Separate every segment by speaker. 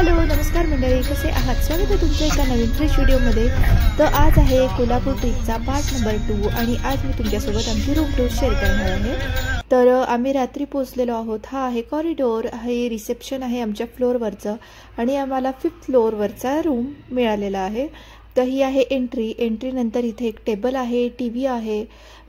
Speaker 1: Hello नमस्कार मंडळी, कसे आहात? स्वागत आहे तुमचं एका नवीन फ्रेश व्हिडिओमध्ये। तर आज आहे कोल्हापूर ट्रिपचा पार्ट नंबर 2 आणि आज मी तुमच्यासोबत आमची रूम टूर शेअर करणार आहे। तर आम्ही रात्री पोहोचलेलो आहोत। हा आहे कॉरिडोर, हे रिसेप्शन आहे आमच्या फ्लोअरवरचं आणि आम्हाला 5th फ्लोअरवरचा रूम मिळालेला आहे। तर ही आहे एंट्री नंतर इथे एक टेबल आहे, टीव्ही आहे,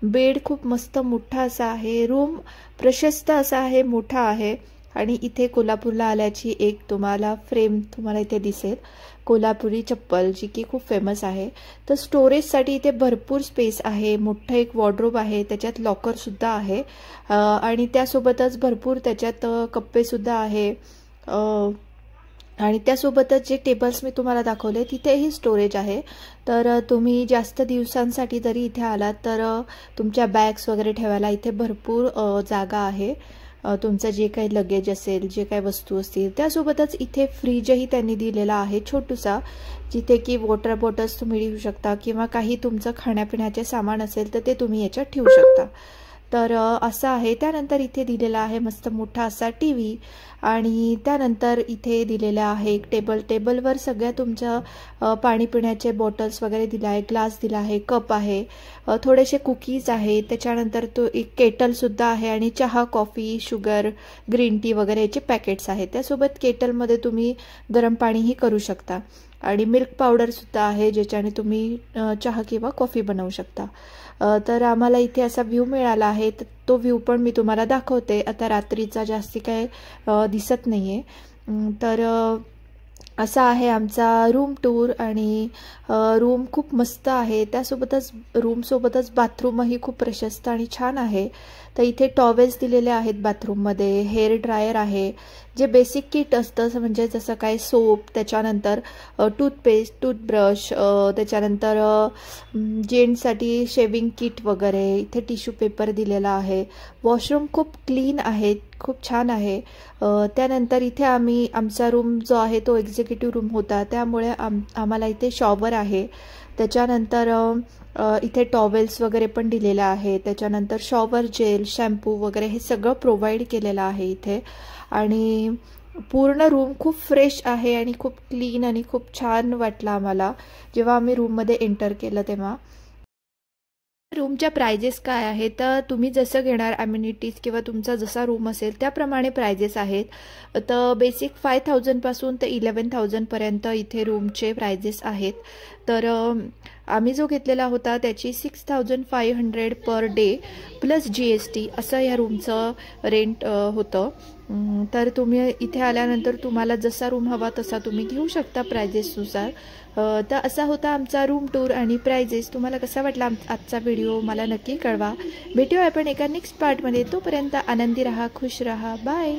Speaker 1: बेड खूप मस्त मोठा असा आहे, रूम प्रशस्त असा आहे, मोठा आहे आणि इथे कोल्हापूरला आल्याची एक तुम्हाला फ्रेम तुम्हाला इथे दिसेल, कोल्हापुरी चप्पल जी की खूप फेमस आहे। तर स्टोरेजसाठी इथे भरपूर स्पेस आहे, मोठं एक वॉर्डरोब आहे, त्याच्यात लॉकर सुद्धा आहे आणि त्यासोबतच भरपूर त्याच्यात कप्पे सुद्धा आहे आणि त्यासोबतच जे टेबल्स मी तुम्हाला दाखवले तिथेही स्टोरेज आहे। तर तुम्ही जास्त दिवसांसाठी जरी इथे आलात तर तुमच्या बॅग्स वगैरे ठेवायला इथे भरपूर जागा आहे। तुमचं जे काही लगेज असेल, जे काही वस्तू असतील, त्यासोबतच इथे फ्रीजही त्यांनी दिलेला आहे छोटूसा, जिथे की वॉटर बॉटल्स तुम्ही ठेवू शकता किंवा काही तुमचं खाण्यापिण्याचे सामान असेल तर ते तुम्ही याच्यात ठेवू शकता। तर असं आहे। त्यानंतर इथे दिलेला आहे मस्त मोठा असा टीव्ही आणि त्यानंतर इथे दिलेला आहे एक टेबलवर सगळ्या तुमच्या पाणी पिण्याचे बॉटल्स वगैरे दिला आहे, ग्लास दिला आहे, कप आहे, थोडेसे कुकीज आहे, त्याच्यानंतर तो एक केटल सुद्धा आहे आणि चहा, कॉफी, शुगर, ग्रीन टी वगैरे याचे पॅकेट्स आहेत। त्यासोबत केटलमध्ये तुम्ही गरम पाणीही करू शकता आणि मिल्क पावडर सुद्धा आहे ज्याच्याने तुम्ही चहा किंवा कॉफी बनवू शकता। तर आम्हाला इथे असा व्ह्यू मिळाला आहे, तर तो व्ह्यू पण मी तुम्हाला दाखवते। आता रात्रीचा जास्ती काय दिसत नाहीये। तर असा आहे आमचा रूम टूर आणि रूम खूप मस्त आहे। त्यासोबतच रूमसोबतच बाथरूमही खूप प्रशस्त आणि छान आहे। तर इथे टॉवेल्स दिलेले आहेत बाथरूममध्ये, हेअर ड्रायर आहे, जे बेसिक किट असतं म्हणजे जसं काय सोप, त्याच्यानंतर टूथपेस्ट, टूथब्रश, त्याच्यानंतर जेंट्ससाठी शेविंग किट वगैरे, इथे टिश्यू पेपर दिलेला आहे। वॉशरूम खूप क्लीन आहे, खूप छान आहे। त्यानंतर इथे आमचा रूम जो आहे तो एक्झिक्युटिव्ह रूम होता, त्यामुळे आम्हाला इथे शॉवर आहे। त्याच्यानंतर इथे टॉवेल्स वगैरे पण दिलेला आहे, त्याच्यानंतर शॉवर जेल, शॅम्पू वगैरे हे सगळं प्रोव्हाइड केलेलं आहे इथे आणि पूर्ण रूम खूप फ्रेश आहे आणि खूप क्लीन आणि खूप छान वाटलं आम्हाला जेव्हा आम्ही रूममध्ये एंटर केलं तेव्हा। रूमच्या प्राइजेस काय आहेत तर तुम्ही जसं घेणार अम्युनिटीज किंवा तुमचा जसा रूम असेल त्याप्रमाणे प्राइजेस आहेत। तर बेसिक 5000 पासून ते 11000 पर्यंत इथे रूमचे प्राइजेस आहेत। तर आम्ही जो घेतलेला होता त्याची 6500 पर डे प्लस GST असं या रूमचं रेंट होतं। तर तुम्ही इथे आल्यानंतर तुम्हाला जसा रूम हवा तसा तुम्ही घेऊ शकता प्राइजेसनुसार। तर असा होता आमचा रूम टूर आणि प्राइजेस। तुम्हाला कसा वाटला आजचा व्हिडिओ मला नक्की कळवा। भेटूया आपण एका नेक्स्ट पार्टमध्ये, तोपर्यंत आनंदी राहा, खुश राहा, बाय।